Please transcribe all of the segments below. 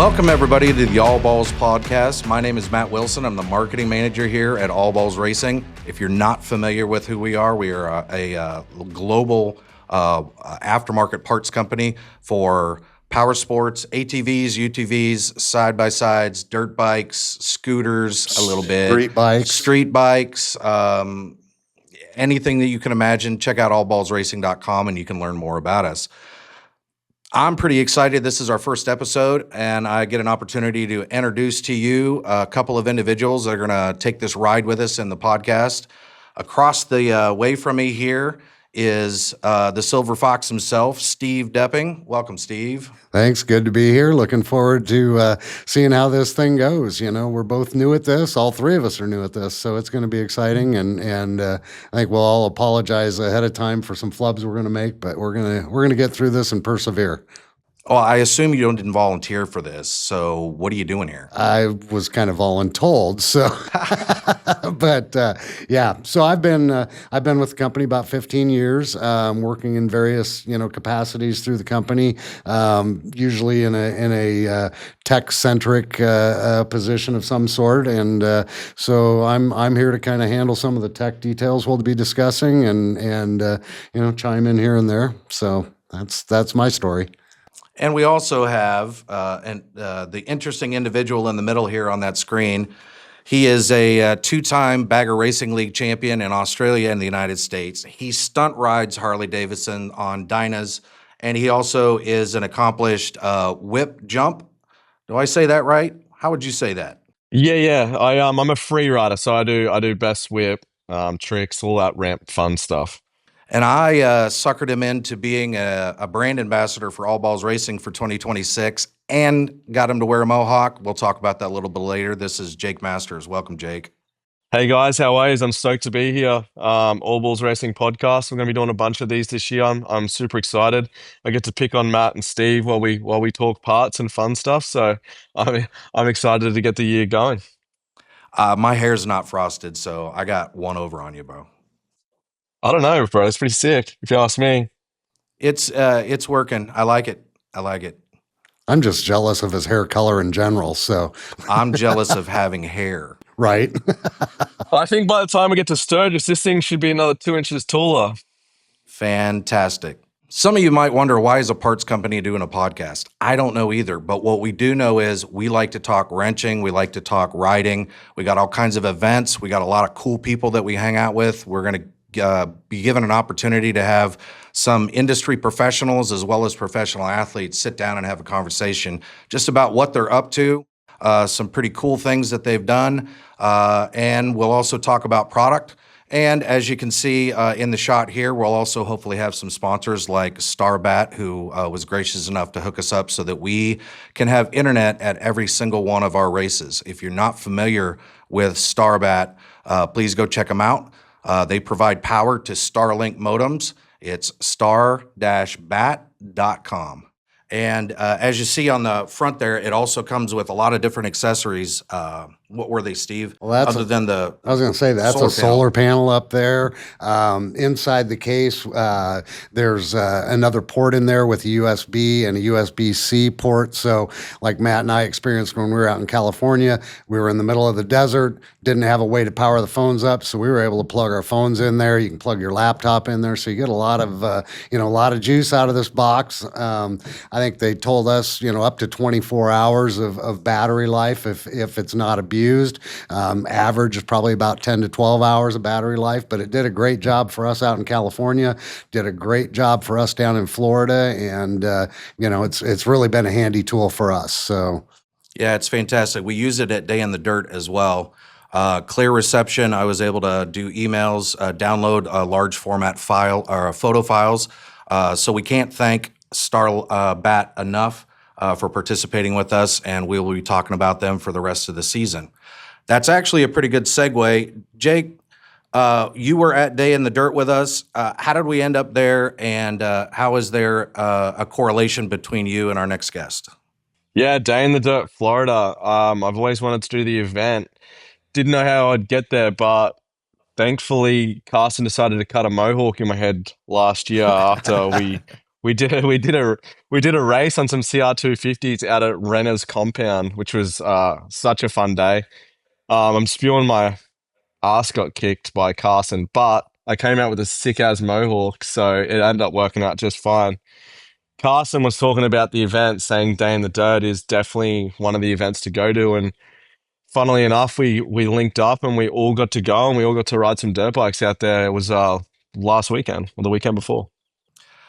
Welcome, everybody, to the All Balls podcast. My name is Matt Wilson. I'm the marketing manager here at All Balls Racing. If you're not familiar with who we are a global aftermarket parts company for powersports, ATVs, UTVs, side-by-sides, dirt bikes, scooters, a little bit. Street bikes, anything that you can imagine. Check out allballsracing.com and you can learn more about us. I'm pretty excited. This is our first episode, and I get an opportunity to introduce to you a couple of individuals that are going to take this ride with us in the podcast. Across the way from me here is the Silver Fox himself, Steve Depping. Welcome, Steve. Thanks. Good to be here. Looking forward to seeing how this thing goes. You know, we're both new at this. All three of us are new at this, so it's going to be exciting. And I think we'll all apologize ahead of time for some flubs we're going to make, but we're gonna get through this and persevere. Well, I assume you didn't volunteer for this, so what are you doing here? I was kind of voluntold, so, but yeah. So I've been with the company about 15 years, working in various capacities through the company, usually in a tech centric position of some sort, and so I'm here to kind of handle some of the tech details we'll be discussing, and chime in here and there. So that's my story. And we also have the interesting individual in the middle here on that screen. He is a two-time Bagger Racing League champion in Australia and the United States. He stunt rides Harley-Davidson on Dynas, and he also is an accomplished whip jump. Do I say that right? How would you say that? Yeah. I'm a free rider, so I do best whip, tricks, all that ramp fun stuff. And I suckered him into being a brand ambassador for All Balls Racing for 2026 and got him to wear a Mohawk. We'll talk about that a little bit later. This is Jake Masters. Welcome, Jake. Hey guys, how are you? I'm stoked to be here. All Balls Racing podcast. We're going to be doing a bunch of these this year. I'm super excited. I get to pick on Matt and Steve while we talk parts and fun stuff. So I'm excited to get the year going. My hair's not frosted, so I got one over on you, bro. I don't know, bro. It's pretty sick, if you ask me. It's working. I like it. I'm just jealous of his hair color in general, so. I'm jealous of having hair. Right. I think by the time we get to Sturgis, this thing should be another 2 inches taller. Fantastic. Some of you might wonder, why is a parts company doing a podcast? I don't know either, but what we do know is we like to talk wrenching. We like to talk riding. We got all kinds of events. We got a lot of cool people that we hang out with. We're going to be given an opportunity to have some industry professionals as well as professional athletes sit down and have a conversation just about what they're up to, some pretty cool things that they've done, and we'll also talk about product. And as you can see in the shot here, we'll also hopefully have some sponsors like Starbat, who was gracious enough to hook us up so that we can have internet at every single one of our races. If you're not familiar with Starbat, please go check them out. They provide power to Starlink modems. It's star-bat.com. And as you see on the front there, it also comes with a lot of different accessories. What were they, Steve? Well, I was going to say that's a solar panel up there. Inside the case, there's another port in there with a USB and a USB-C port. So like Matt and I experienced when we were out in California, we were in the middle of the desert, didn't have a way to power the phones up. So we were able to plug our phones in there. You can plug your laptop in there. So you get a lot of juice out of this box. I think they told us, up to 24 hours of battery life if it's not abused. Average is probably about 10 to 12 hours of battery life, but it did a great job for us out in California, did a great job for us down in Florida, and it's really been a handy tool for us. So yeah, it's fantastic. We use it at Day in the Dirt as well. Clear reception. I was able to do emails, download a large format file or photo files. So we can't thank Starbat enough for participating with us, and we will be talking about them for the rest of the season. That's actually a pretty good segue. Jake, you were at Day in the Dirt with us. How did we end up there, and how is there a correlation between you and our next guest? Yeah, Day in the Dirt, Florida. I've always wanted to do the event. Didn't know how I'd get there, but thankfully Carson decided to cut a mohawk in my head last year after we we did a race on some CR250s out at Renner's compound, which was such a fun day. I'm spewing my ass got kicked by Carson, but I came out with a sick ass Mohawk, so it ended up working out just fine. Carson was talking about the event, saying Day in the Dirt is definitely one of the events to go to, and funnily enough, we linked up and we all got to go and we all got to ride some dirt bikes out there. It was last weekend or the weekend before.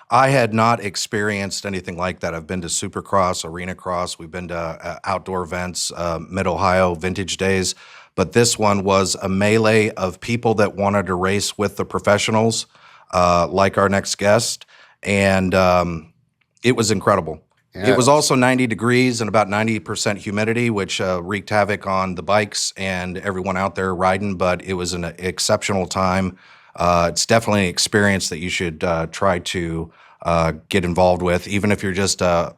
I had not experienced anything like that. I've been to Supercross, Arena Cross. We've been to outdoor events, Mid Ohio Vintage Days, but this one was a melee of people that wanted to race with the professionals, like our next guest, and it was incredible. Yeah. It was also 90 degrees and about 90% humidity, which wreaked havoc on the bikes and everyone out there riding, but it was an exceptional time. It's definitely an experience that you should try to get involved with, even if you're just a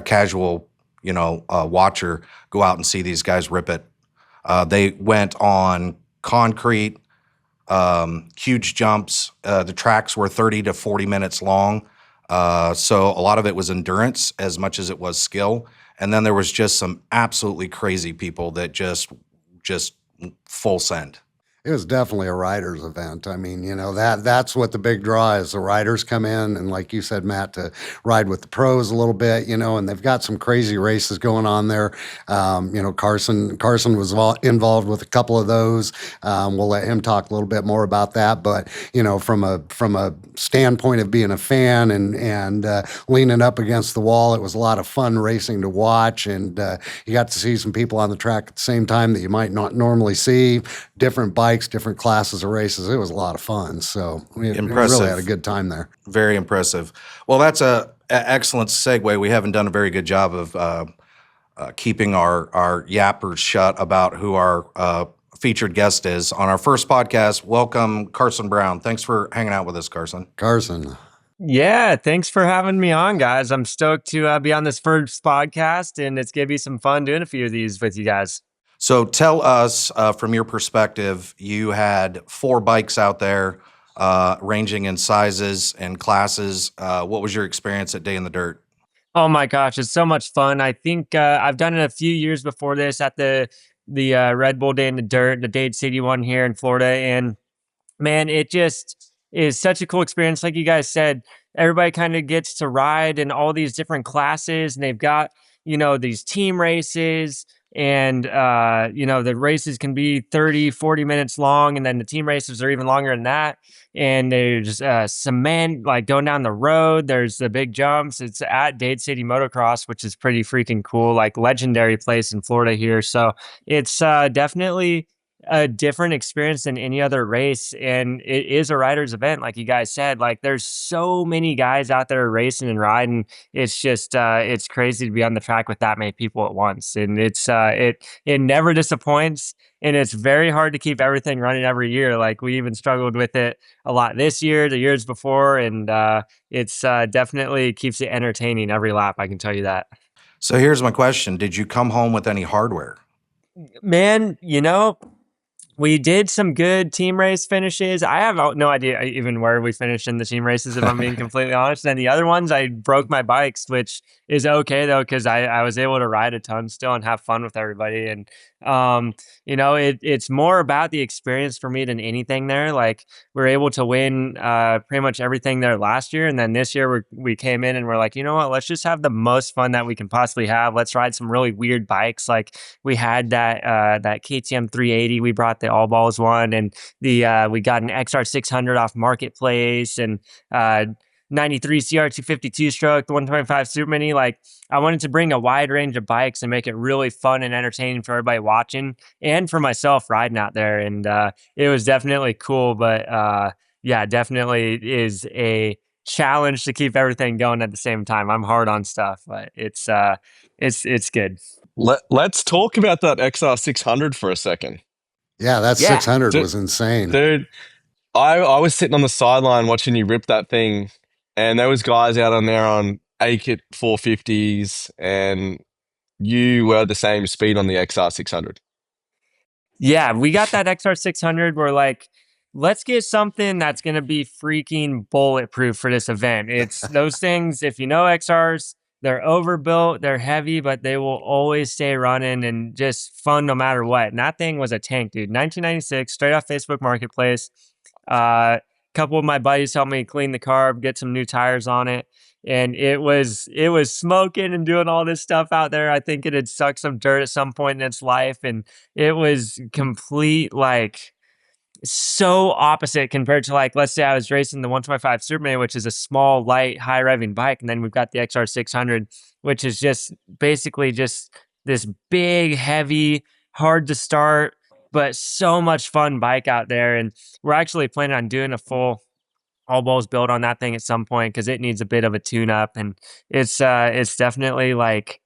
casual, watcher. Go out and see these guys rip it. They went on concrete, huge jumps. The tracks were 30 to 40 minutes long. So a lot of it was endurance as much as it was skill. And then there was just some absolutely crazy people that just full send. It was definitely a riders event. I mean, that's what the big draw is. The riders come in and like you said, Matt, to ride with the pros a little bit, and they've got some crazy races going on there. Carson was involved with a couple of those. We'll let him talk a little bit more about that. But, from a standpoint of being a fan and leaning up against the wall, it was a lot of fun racing to watch. And you got to see some people on the track at the same time that you might not normally see, different bikes, different classes of races. It was a lot of fun. So we really had a good time there. Very impressive. Well, that's a excellent segue. We haven't done a very good job of keeping our yappers shut about who our featured guest is. On our first podcast, welcome Carson Brown. Thanks for hanging out with us, Carson. Carson. Yeah, thanks for having me on, guys. I'm stoked to be on this first podcast, and it's going to be some fun doing a few of these with you guys. So tell us, from your perspective, you had 4 bikes out there, ranging in sizes and classes. What was your experience at Day in the Dirt? Oh my gosh, it's so much fun. I think I've done it a few years before this at the Red Bull Day in the Dirt, the Dade City one here in Florida, and man, it just is such a cool experience. Like you guys said, everybody kind of gets to ride in all these different classes, and they've got, these team races. And, the races can be 30, 40 minutes long. And then the team races are even longer than that. And there's cement, like going down the road. There's the big jumps. It's at Dade City Motocross, which is pretty freaking cool, like legendary place in Florida here. So it's definitely a different experience than any other race, and it is a riders event, like you guys said. Like there's so many guys out there racing and riding. It's just it's crazy to be on the track with that many people at once, and it's it never disappoints, and it's very hard to keep everything running every year. Like we even struggled with it a lot this year, the years before, and it's definitely keeps it entertaining every lap, I can tell you that. So here's my question. Did you come home with any hardware? Man, we did some good team race finishes. I have no idea even where we finished in the team races, if I'm being completely honest. And the other ones, I broke my bikes, which is okay though, because I was able to ride a ton still and have fun with everybody. And it's more about the experience for me than anything there. Like we're able to win pretty much everything there last year, and then this year we came in and we're like, you know what? Let's just have the most fun that we can possibly have. Let's ride some really weird bikes. Like we had that KTM 380. We brought the All Balls one, and we got an XR 600 off Marketplace, and 93 CR 252 stroke, the 125 Super Mini. Like I wanted to bring a wide range of bikes and make it really fun and entertaining for everybody watching and for myself riding out there. And it was definitely cool, but yeah, definitely is a challenge to keep everything going at the same time. I'm hard on stuff, but it's good. Let's talk about that XR 600 for a second. Yeah, that 600 was insane. Dude, I was sitting on the sideline watching you rip that thing, and there was guys out on there on A-Kit 450s, and you were the same speed on the XR 600. Yeah, we got that XR 600. We're like, let's get something that's going to be freaking bulletproof for this event. It's those things, if you know XRs, they're overbuilt, they're heavy, but they will always stay running and just fun no matter what. And that thing was a tank, dude. 1996, straight off Facebook Marketplace. A couple of my buddies helped me clean the carb, get some new tires on it. And it was smoking and doing all this stuff out there. I think it had sucked some dirt at some point in its life. And it was complete, like, so opposite compared to, like, let's say I was racing the 125 Superman, which is a small, light, high revving bike, and then we've got the XR 600, which is just basically just this big, heavy, hard to start, but so much fun bike out there. And we're actually planning on doing a full all balls build on that thing at some point because it needs a bit of a tune up, and it's definitely like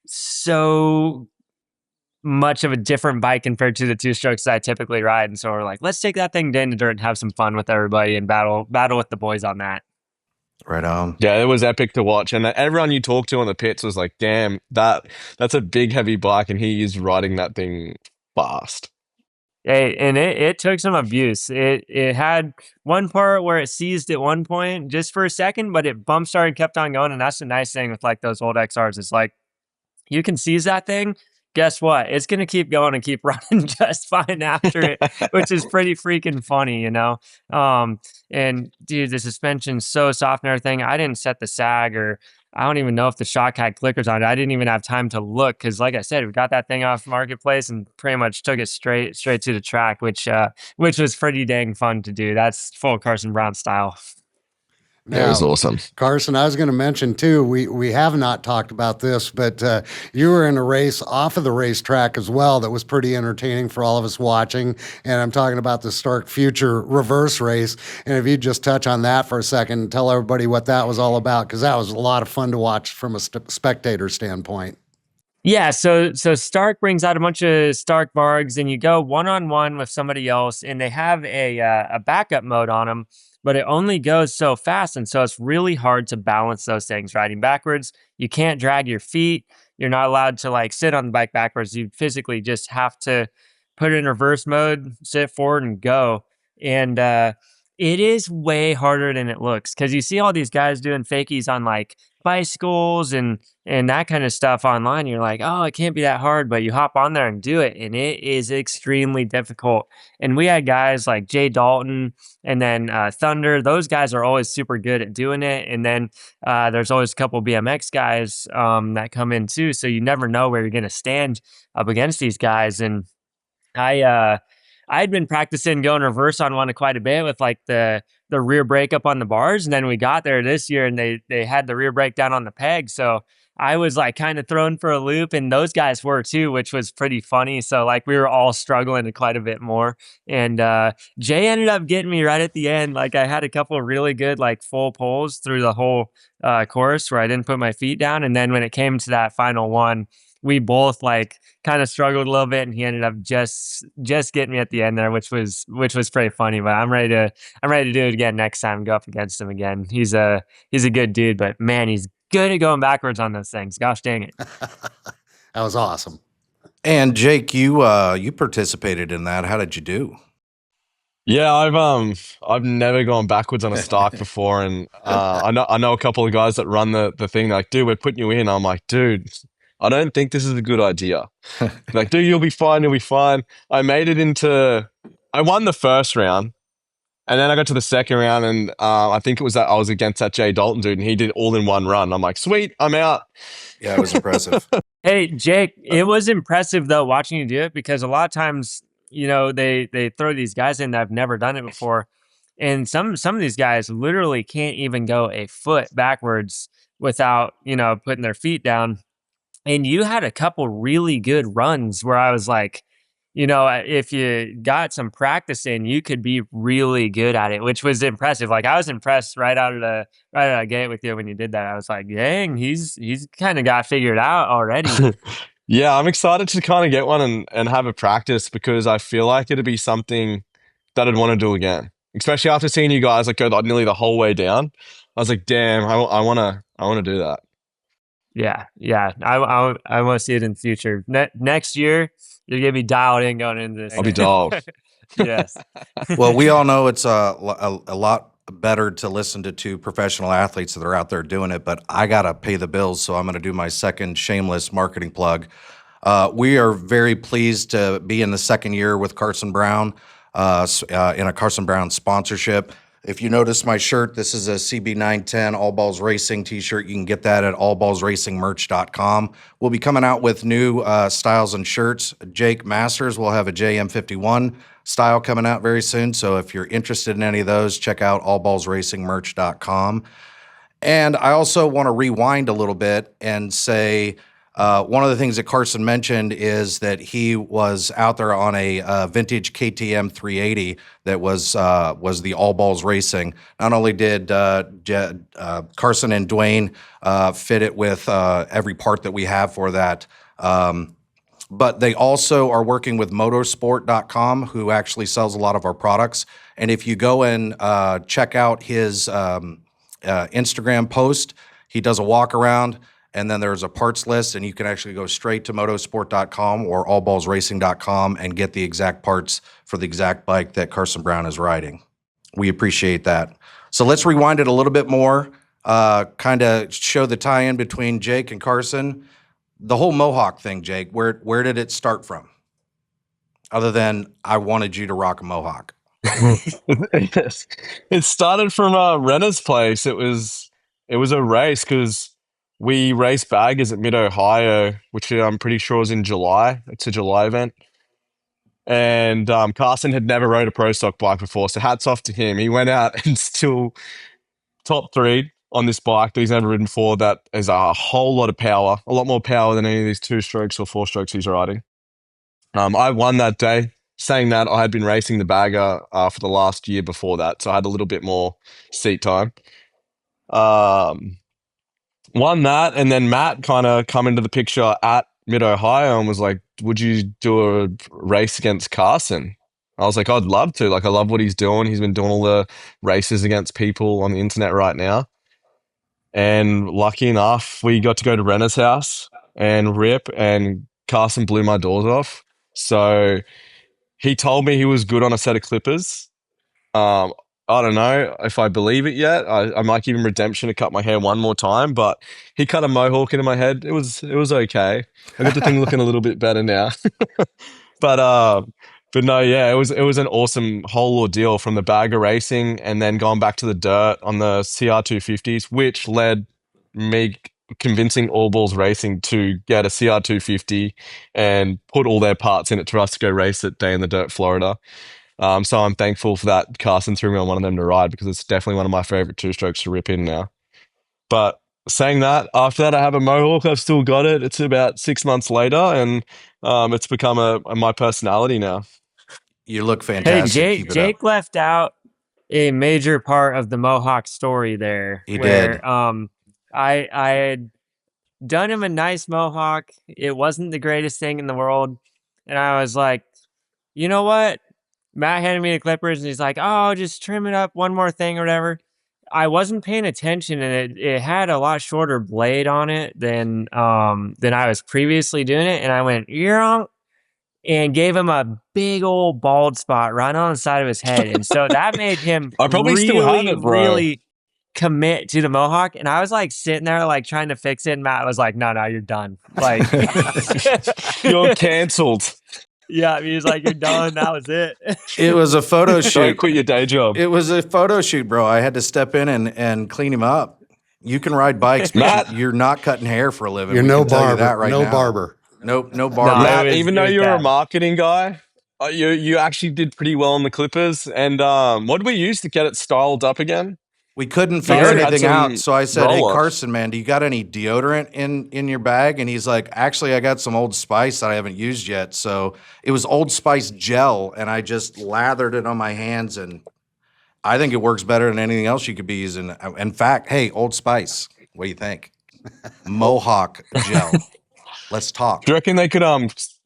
so much of a different bike compared to the two strokes that I typically ride. And so we're like, let's take that thing down to dirt and have some fun with everybody and battle with the boys on that. Right on. Yeah, it was epic to watch, and everyone you talked to on the pits was like, "Damn, that's a big, heavy bike, and he is riding that thing fast." Hey, and it took some abuse. It had one part where it seized at one point just for a second, but it bump started, kept on going, and that's the nice thing with like those old XRs. It's like you can seize that thing. Guess what? It's gonna keep going and keep running just fine after it, which is pretty freaking funny, you know. And dude, the suspension's so soft and everything. I didn't set the sag, or I don't even know if the shock had clickers on it. I didn't even have time to look because, like I said, we got that thing off Marketplace and pretty much took it straight to the track, which was pretty dang fun to do. That's full Carson Brown style. Yeah, it was awesome. Carson, I was going to mention too, we have not talked about this, but you were in a race off of the racetrack as well that was pretty entertaining for all of us watching. And I'm talking about the Stark Future reverse race. And if you just touch on that for a second, tell everybody what that was all about, because that was a lot of fun to watch from a spectator standpoint. Yeah, so Stark brings out a bunch of Stark Vargs, and you go one-on-one with somebody else, and they have a backup mode on them, but it only goes so fast, and so it's really hard to balance those things. Riding backwards, you can't drag your feet. You're not allowed to like sit on the bike backwards. You physically just have to put it in reverse mode, sit forward, and go. And it is way harder than it looks because you see all these guys doing fakies on like bicycles and that kind of stuff online. You're like, oh, it can't be that hard, but you hop on there and do it, and it is extremely difficult. And we had guys like Jay Dalton and then Thunder. Those guys are always super good at doing it. And then there's always a couple BMX guys that come in too, so you never know where you're going to stand up against these guys. And I'd been practicing going reverse on one quite a bit with like the rear brake up on the bars. And then we got there this year and they had the rear brake down on the peg. So I was like kind of thrown for a loop, and those guys were too, which was pretty funny. So like we were all struggling quite a bit more. And Jay ended up getting me right at the end. Like I had a couple of really good like full pulls through the whole course where I didn't put my feet down. And then when it came to that final one, we both like kind of struggled a little bit, and he ended up just getting me at the end there, which was pretty funny. But I'm ready to do it again next time, go up against him again. He's a good dude, but man, he's good at going backwards on those things. Gosh dang it. That was awesome. And Jake, you participated in that. How did you do? Yeah, I've never gone backwards on a Stark before, and I know a couple of guys that run the thing. They're like, dude, we're putting you in. I'm like, dude, I don't think this is a good idea. Like, dude, you'll be fine. You'll be fine. I won the first round, and then I got to the second round, and I think it was that I was against that Jay Dalton dude, and he did all in one run. I'm like, sweet, I'm out. Yeah, it was impressive. Hey, Jake, it was impressive though watching you do it, because a lot of times, you know, they throw these guys in that have never done it before, and some of these guys literally can't even go a foot backwards without, you know, putting their feet down. And you had a couple really good runs where I was like, you know, if you got some practice in, you could be really good at it, which was impressive. Like I was impressed right out of the gate with you when you did that. I was like, dang, he's kind of got figured out already. Yeah, I'm excited to kind of get one and have a practice, because I feel like it'd be something that I'd want to do again, especially after seeing you guys like go nearly the whole way down. I was like, damn, I want to do that. Yeah. I want to see it in the future. Next year, you're gonna be dialed in going into this. I'll be dialed. Yes. Well, we all know it's a lot better to listen to two professional athletes that are out there doing it, but I got to pay the bills, so I'm going to do my second shameless marketing plug. We are very pleased to be in the second year with Carson Brown in a Carson Brown sponsorship. If you notice my shirt, this is a CB910 All Balls Racing t-shirt. You can get that at allballsracingmerch.com. We'll be coming out with new styles and shirts. Jake Masters will have a JM51 style coming out very soon. So if you're interested in any of those, check out allballsracingmerch.com. And I also want to rewind a little bit and say one of the things that Carson mentioned is that he was out there on a vintage KTM 380 that was the All Balls Racing. Not only did Carson and Dwayne fit it with every part that we have for that, but they also are working with motorsport.com, who actually sells a lot of our products. And if you go and check out his Instagram post, he does a walk around, and then there's a parts list, and you can actually go straight to motorsport.com or allballsracing.com and get the exact parts for the exact bike that Carson Brown is riding. We appreciate that. So let's rewind it a little bit more, kind of show the tie-in between Jake and Carson. The whole Mohawk thing, Jake, where did it start from? Other than I wanted you to rock a Mohawk. Yes. It started from Renner's place. It was a race because we race baggers at Mid Ohio, which I'm pretty sure is in July. It's a July event. And Carson had never rode a pro stock bike before, so hats off to him. He went out and still top three on this bike that he's never ridden before. That is a whole lot of power, a lot more power than any of these 2-strokes or 4-strokes he's riding. I won that day. Saying that, I had been racing the bagger for the last year before that, so I had a little bit more seat time. Won that, and then Matt kind of come into the picture at Mid Ohio and was like, "Would you do a race against Carson?" I was like, "I'd love to. Like, I love what he's doing. He's been doing all the races against people on the internet right now." And lucky enough, we got to go to Renner's house and rip, and Carson blew my doors off. So he told me he was good on a set of clippers. I don't know if I believe it yet. I might give him redemption to cut my hair one more time, but he cut a mohawk into my head. It was okay. I got the thing looking a little bit better now. But no, yeah, it was an awesome whole ordeal from the bagger racing and then going back to the dirt on the CR250s, which led me convincing All Balls Racing to get a CR250 and put all their parts in it for us to go race at Day in the Dirt, Florida. So I'm thankful for that. Carson threw me on one of them to ride because it's definitely one of my favorite 2-strokes to rip in now. But saying that, after that, I have a Mohawk. I've still got it. It's about 6 months later, and it's become my personality now. You look Hey, fantastic. Jake left out a major part of the Mohawk story there. He where, did. I had done him a nice Mohawk. It wasn't the greatest thing in the world. And I was like, you know what? Matt handed me the clippers and he's like, oh, just trim it up one more thing or whatever. I wasn't paying attention, and it had a lot shorter blade on it than I was previously doing it. And I went, "Yonk," and gave him a big old bald spot right on the side of his head. And so that made him I probably still have it, bro. really commit to the Mohawk. And I was like sitting there like trying to fix it. And Matt was like, no, you're done. Like, You're canceled. yeah, he was like, you're done. That was it. It was a photo Don't shoot. quit your day job. It was a photo shoot, bro. I had to step in and clean him up. You can ride bikes, but Matt, you're not cutting hair for a living. You're We no can tell you barber. that right No now. barber. No No, barber. Matt, it was- even it though was you're a bad. marketing guy, you actually did pretty well on the clippers. And what did we use to get it styled up again? We couldn't figure Carson had anything some out. So I said, hey, roll-ups. Carson, man, do you got any deodorant in your bag? And he's like, actually, I got some Old Spice that I haven't used yet. So it was Old Spice gel, and I just lathered it on my hands, and I think it works better than anything else you could be using. In fact, hey, Old Spice, what do you think? Mohawk gel. Let's talk. Do you reckon they could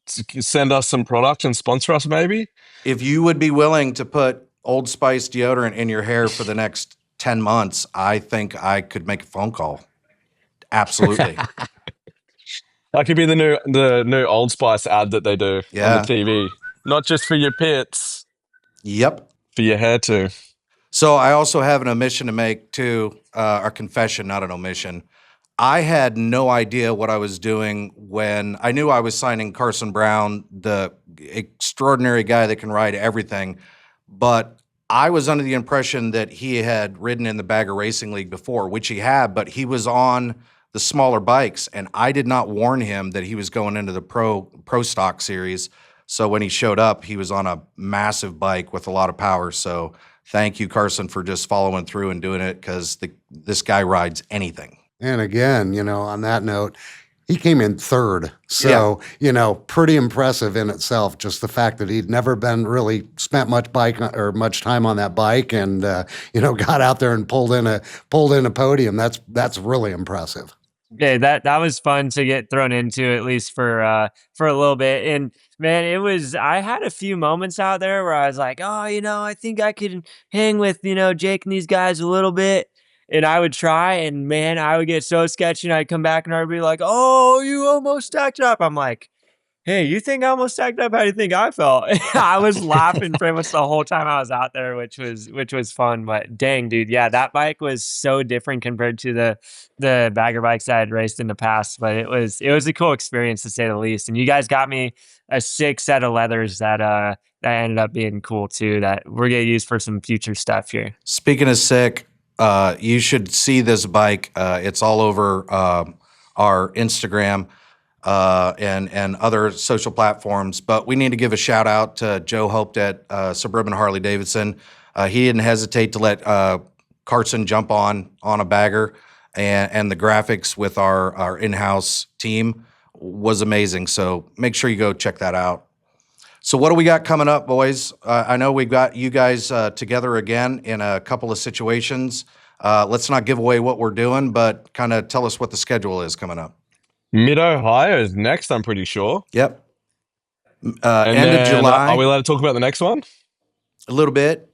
send us some product and sponsor us maybe? If you would be willing to put Old Spice deodorant in your hair for the next 10 months, I think I could make a phone call. Absolutely. That could be the new Old Spice ad that they do on the TV. Not just for your pits. Yep. for your hair too. So I also have an omission to make too, a confession, not an omission. I had no idea what I was doing when I knew I was signing Carson Brown, the extraordinary guy that can ride everything. But I was under the impression that he had ridden in the Bagger Racing League before, which he had, but he was on the smaller bikes, and I did not warn him that he was going into the pro stock series. So when he showed up, he was on a massive bike with a lot of power. So thank you, Carson, for just following through and doing it, because this guy rides anything. And again, on that note, he came in third. So, pretty impressive in itself. Just the fact that he'd never been really spent much time on that bike and, got out there and pulled in a podium. That's really impressive. Yeah, that was fun to get thrown into, at least for a little bit. And man, I had a few moments out there where I was like, oh, I think I could hang with, Jake and these guys a little bit. And I would try, and man, I would get so sketchy, and I'd come back and I'd be like, oh, you almost stacked up. I'm like, hey, you think I almost stacked up? How do you think I felt? I was laughing pretty much the whole time I was out there, which was fun. But dang, dude, yeah, that bike was so different compared to the bagger bikes I had raced in the past. But it was a cool experience, to say the least. And you guys got me a sick set of leathers that ended up being cool too, that we're gonna use for some future stuff here. Speaking of sick, you should see this bike. It's all over our Instagram and other social platforms. But we need to give a shout out to Joe Hoped at Suburban Harley Davidson. He didn't hesitate to let Carson jump on a bagger, and the graphics with our in-house team was amazing. So make sure you go check that out. So what do we got coming up, boys? I know we've got you guys together again in a couple of situations. Let's not give away what we're doing, but kind of tell us what the schedule is coming up. Mid-Ohio is next, I'm pretty sure. Yep. And end of July. Are we allowed to talk about the next one? A little bit.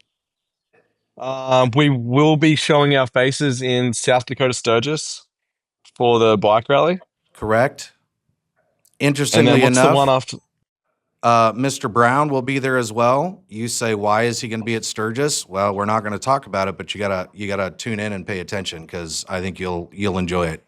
We will be showing our faces in South Dakota Sturgis for the bike rally. Correct. And Interestingly then what's enough, the one after? Mr. Brown will be there as well. You say, why is he going to be at Sturgis? Well, we're not going to talk about it, but you gotta tune in and pay attention, because I think you'll enjoy it.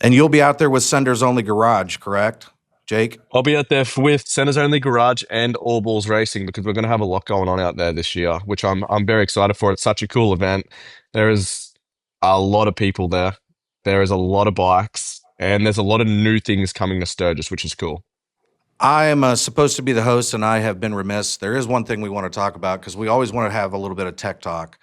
And you'll be out there with Senders Only Garage, correct, Jake? I'll be out there with Centers Only Garage and All Balls Racing, because we're going to have a lot going on out there this year, which I'm very excited for. It's such a cool event. There is a lot of people there. There is a lot of bikes, and there's a lot of new things coming to Sturgis, which is cool. I am supposed to be the host, and I have been remiss. There is one thing we want to talk about, because we always want to have a little bit of tech talk.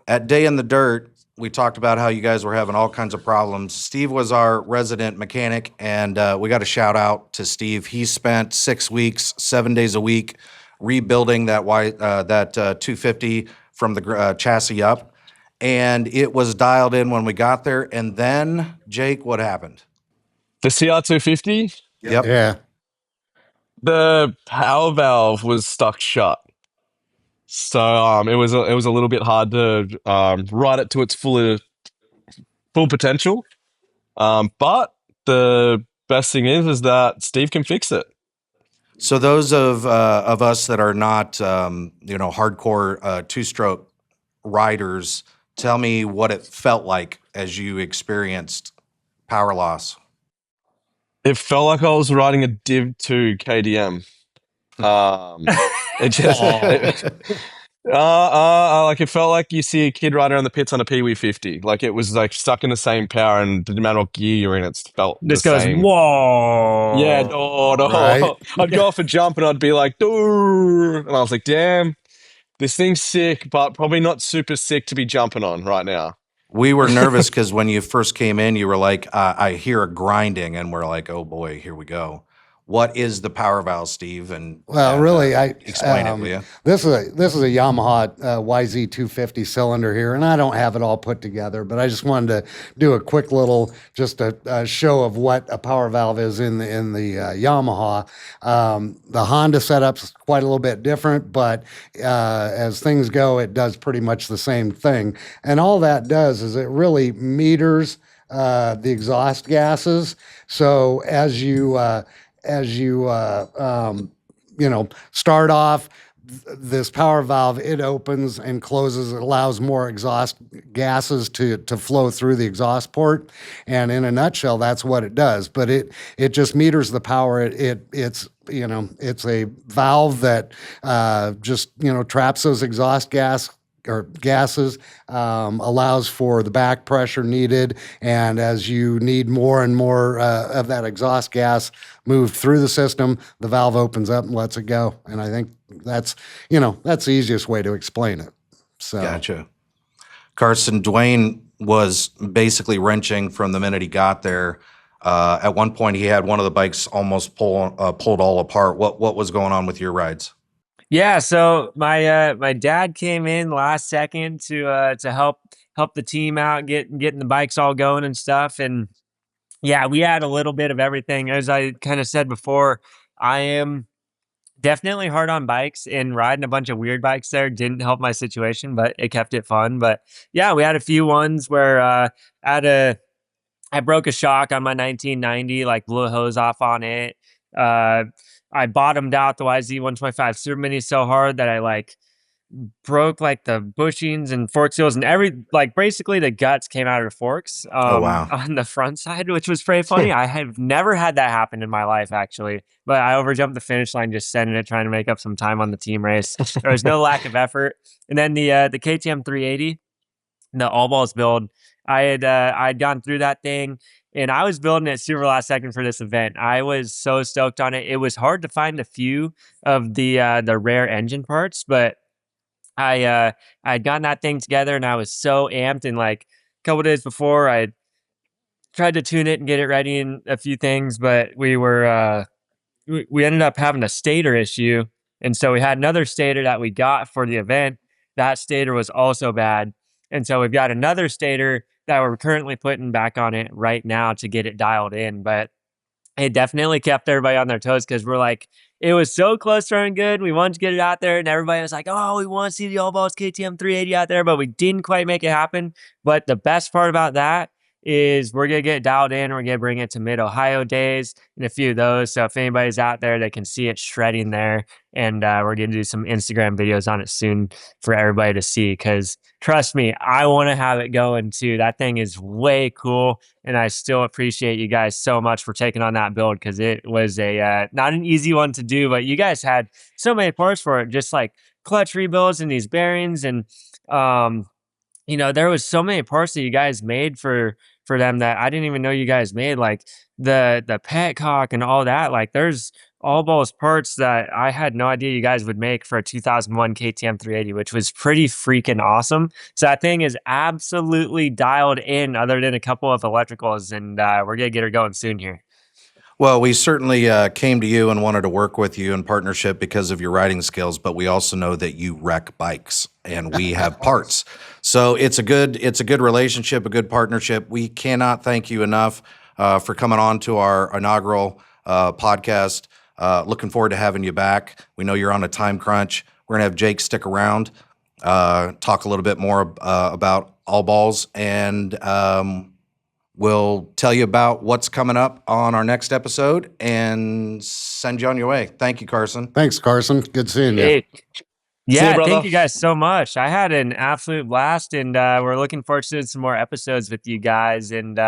At Day in the Dirt, we talked about how you guys were having all kinds of problems. Steve was our resident mechanic, and we got a shout out to Steve. He spent 6 weeks, 7 days a week, rebuilding that 250 from the chassis up, and it was dialed in when we got there. And then, Jake, what happened? The CR250? Yep. Yeah. The power valve was stuck shut. So it was a little bit hard to ride it to its full potential. But the best thing is that Steve can fix it. So those of us that are not hardcore two-stroke riders, tell me what it felt like as you experienced power loss. It felt like I was riding a Div 2 KTM. It just like it felt like you see a kid ride around the pits on a Pee Wee 50. Like it was like stuck in the same power, and the amount of gear you're in, it felt This the goes, same. whoa. Yeah, no. Right. I'd go off a jump and I'd be like, "Doo," and I was like, damn, this thing's sick, but probably not super sick to be jumping on right now. We were nervous because when you first came in, you were like, I hear a grinding, and we're like, oh boy, here we go. What is the power valve, Steve? Really, explain it, will you? This is a Yamaha YZ250 cylinder here, and I don't have it all put together, but I just wanted to do a quick little a show of what a power valve is in the Yamaha. The Honda setup's quite a little bit different, but as things go, it does pretty much the same thing. And all that does is it really meters the exhaust gases. So as you start off, this power valve, it opens and closes. It allows more exhaust gases to flow through the exhaust port. And in a nutshell, that's what it does. But it just meters the power. It's a valve that just traps those exhaust gases, allows for the back pressure needed. And as you need more and more of that exhaust gas moved through the system, the valve opens up and lets it go. And I think that's the easiest way to explain it. So Gotcha. Carson, Dwayne was basically wrenching from the minute he got there. At one point, he had one of the bikes almost pulled all apart. What was going on with your rides? Yeah, so my dad came in last second to help the team out, getting the bikes all going and stuff. And yeah, we had a little bit of everything. As I kind of said before, I am definitely hard on bikes, and riding a bunch of weird bikes there didn't help my situation, but it kept it fun. But yeah, we had a few ones where I broke a shock on my 1990, like blew a hose off on it. I bottomed out the YZ125 Super Mini so hard that I like broke like the bushings and fork seals and basically the guts came out of the forks Oh, wow. on the front side, which was pretty funny. I have never had that happen in my life, actually, but I overjumped the finish line just sending it, trying to make up some time on the team race. There was no lack of effort. And then the KTM 380, the All Balls build, I'd gone through that thing, and I was building it super last second for this event. I was so stoked on it. It was hard to find a few of the rare engine parts, but I'd gotten that thing together, and I was so amped. And like a couple days before, I tried to tune it and get it ready in a few things, but we ended up having a stator issue, and so we had another stator that we got for the event. That stator was also bad, and so we've got another stator that we're currently putting back on it right now to get it dialed in. But it definitely kept everybody on their toes because we're like, it was so close to running good. We wanted to get it out there, and everybody was like, oh, we want to see the All Balls KTM 380 out there, but we didn't quite make it happen. But the best part about that is we're going to get it dialed in. We're going to bring it to Mid-Ohio days and a few of those. So if anybody's out there, they can see it shredding there. And we're going to do some Instagram videos on it soon for everybody to see, because trust me, I want to have it going too. That thing is way cool. And I still appreciate you guys so much for taking on that build, because it was not an easy one to do, but you guys had so many parts for it, just like clutch rebuilds and these bearings. And, there was so many parts that you guys made for them that I didn't even know you guys made, like the petcock and all that. Like there's All Balls parts that I had no idea you guys would make for a 2001 KTM 380, which was pretty freaking awesome. So that thing is absolutely dialed in, other than a couple of electricals, and we're going to get her going soon here. Well, we certainly came to you and wanted to work with you in partnership because of your riding skills, but we also know that you wreck bikes and we have parts. So it's a good relationship, a good partnership. We cannot thank you enough for coming on to our inaugural podcast. Looking forward to having you back. We know you're on a time crunch. We're going to have Jake stick around, talk a little bit more about All Balls, and we'll tell you about what's coming up on our next episode and send you on your way. Thank you, Carson. Thanks, Carson. Good seeing you. Hey, yeah, brother. thank you guys so much. I had an absolute blast, and we're looking forward to doing some more episodes with you guys. And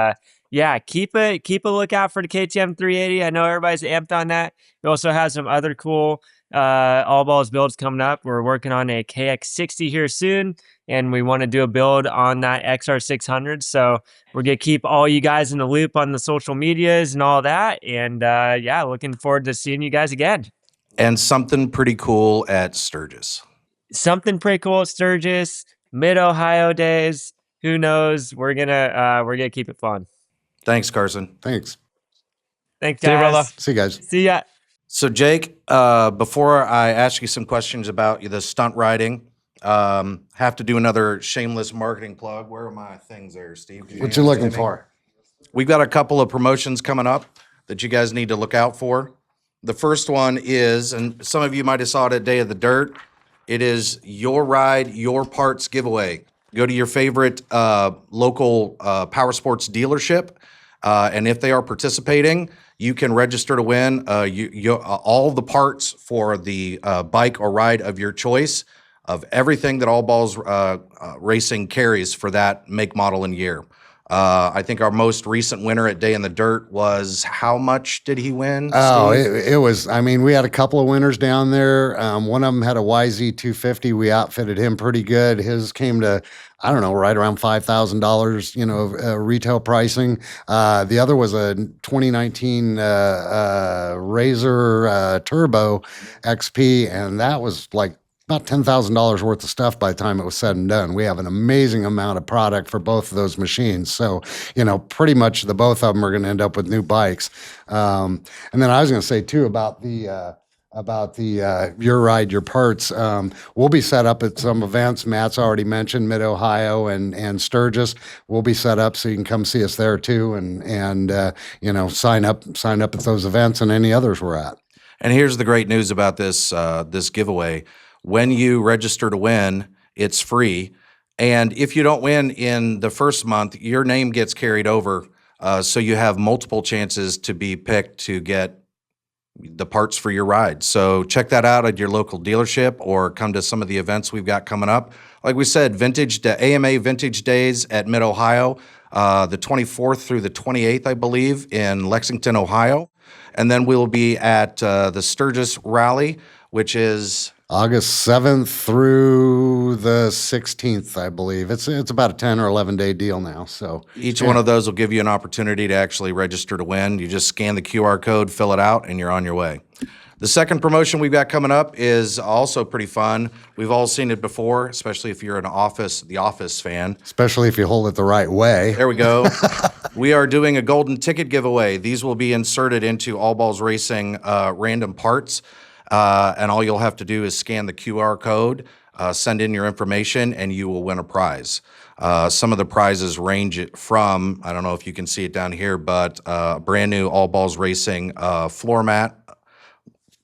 yeah, keep a lookout for the KTM 380. I know everybody's amped on that. We also have some other cool All Balls builds coming up. We're working on a KX60 here soon, and we want to do a build on that XR600. So we're going to keep all you guys in the loop on the social medias and all that. And yeah, looking forward to seeing you guys again. And something pretty cool at Sturgis. Something pretty cool at Sturgis, Mid-Ohio days. Who knows? We're gonna keep it fun. Thanks, Carson. Thanks. Thanks, See you, guys. brother. See you guys. See ya. So, Jake, before I ask you some questions about the stunt riding, have to do another shameless marketing plug. Where are my things there, Steve? What you looking for? We've got a couple of promotions coming up that you guys need to look out for. The first one is, and some of you might have saw it at Day of the Dirt, it is Your Ride, Your Parts giveaway. Go to your favorite local powersports dealership, and if they are participating, you can register to win all the parts for the bike or ride of your choice of everything that All Balls Racing carries for that make, model, and year. I think our most recent winner at Day in the Dirt was, how much did he win, Oh, Steve? it was, I mean, we had a couple of winners down there. One of them had a YZ250. We outfitted him pretty good. His came to, I don't know, right around $5,000, retail pricing. The other was a 2019 Razor Turbo XP, and that was like about $10,000 worth of stuff by the time it was said and done. We have an amazing amount of product for both of those machines. So, pretty much the both of them are going to end up with new bikes. And then I was going to say too about the your ride, your parts. We'll be set up at some events. Matt's already mentioned Mid Ohio and Sturgis. We'll be set up so you can come see us there too, and sign up at those events and any others we're at. And here's the great news about this giveaway. When you register to win, it's free. And if you don't win in the first month, your name gets carried over. So you have multiple chances to be picked to get the parts for your ride. So check that out at your local dealership or come to some of the events we've got coming up. Like we said, AMA Vintage Days at Mid Ohio, the 24th through the 28th, I believe, in Lexington, Ohio. And then we'll be at the Sturgis Rally, which is August 7th through the 16th, I believe. It's about a 10 or 11 day deal now. So each one of those will give you an opportunity to actually register to win. You just scan the QR code, fill it out, and you're on your way. The second promotion we've got coming up is also pretty fun. We've all seen it before, especially if you're the Office fan. Especially if you hold it the right way. There we go. We are doing a golden ticket giveaway. These will be inserted into All Balls Racing random parts. And all you'll have to do is scan the QR code, send in your information, and you will win a prize. Some of the prizes range from, I don't know if you can see it down here, but brand new All Balls Racing floor mat.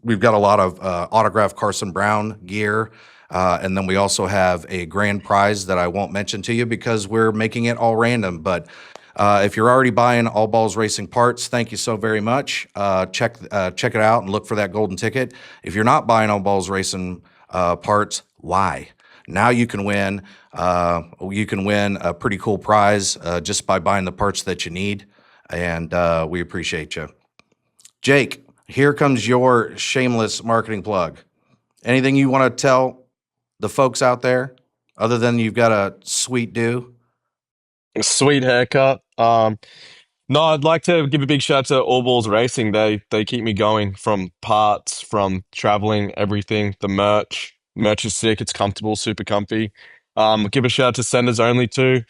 We've got a lot of autographed Carson Brown gear. And then we also have a grand prize that I won't mention to you because we're making it all random. But if you're already buying All Balls Racing parts, thank you so very much. Check it out and look for that golden ticket. If you're not buying All Balls Racing parts, why? Now you can win. You can win a pretty cool prize just by buying the parts that you need, and we appreciate you. Jake, here comes your shameless marketing plug. Anything you want to tell the folks out there other than you've got a sweet do? Sweet haircut. No, I'd like to give a big shout out to All Balls Racing. They keep me going, from parts, from traveling, everything. The merch is sick. It's comfortable, super comfy. Give a shout out to Senders Only too.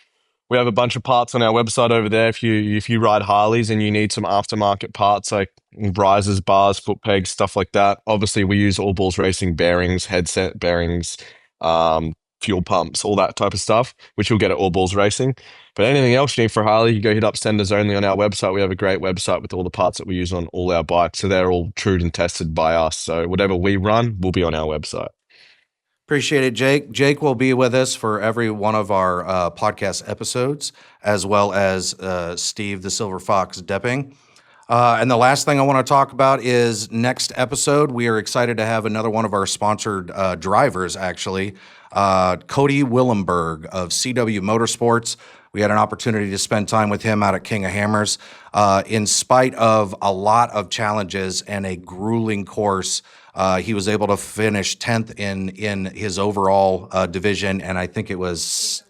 We have a bunch of parts on our website over there. If you ride Harleys and you need some aftermarket parts like risers, bars, foot pegs, stuff like that. Obviously, we use All Balls Racing bearings, headset bearings, fuel pumps, all that type of stuff, which you'll get at All Balls Racing. But anything else you need for Harley, you go hit up Senders Only on our website. We have a great website with all the parts that we use on all our bikes. So they're all trued and tested by us. So whatever we run will be on our website. Appreciate it, Jake. Jake will be with us for every one of our podcast episodes, as well as Steve the Silver Fox Depping. And the last thing I want to talk about is next episode. We are excited to have another one of our sponsored drivers, actually. Cody Willenberg of CW Motorsports. We had an opportunity to spend time with him out at King of Hammers. In spite of a lot of challenges and a grueling course, he was able to finish 10th in his overall division, and I think it was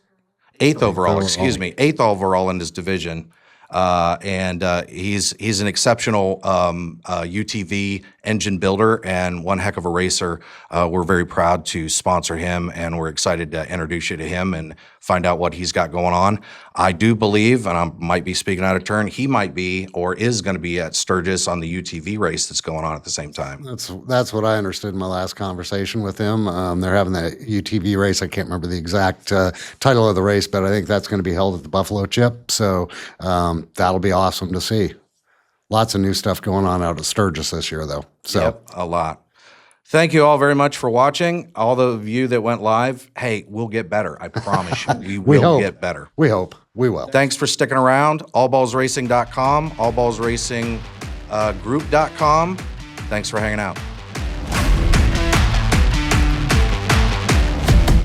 8th overall, eighth overall in his division. He's an exceptional UTV engine builder and one heck of a racer. We're very proud to sponsor him, and we're excited to introduce you to him and find out what he's got going on. I do believe, and I might be speaking out of turn, he might be or is going to be at Sturgis on the UTV race that's going on at the same time. That's what I understood in my last conversation with him. They're having that UTV race. I can't remember the exact title of the race, but I think that's going to be held at the Buffalo Chip. So that'll be awesome to see. Lots of new stuff going on out at Sturgis this year, though. So Yep, a lot. Thank you all very much for watching. All of you that went live, hey, we'll get better. I promise you, we will get better. We hope. We will. Thanks for sticking around. AllBallsRacing.com, All Balls Racing group.com. Thanks for hanging out.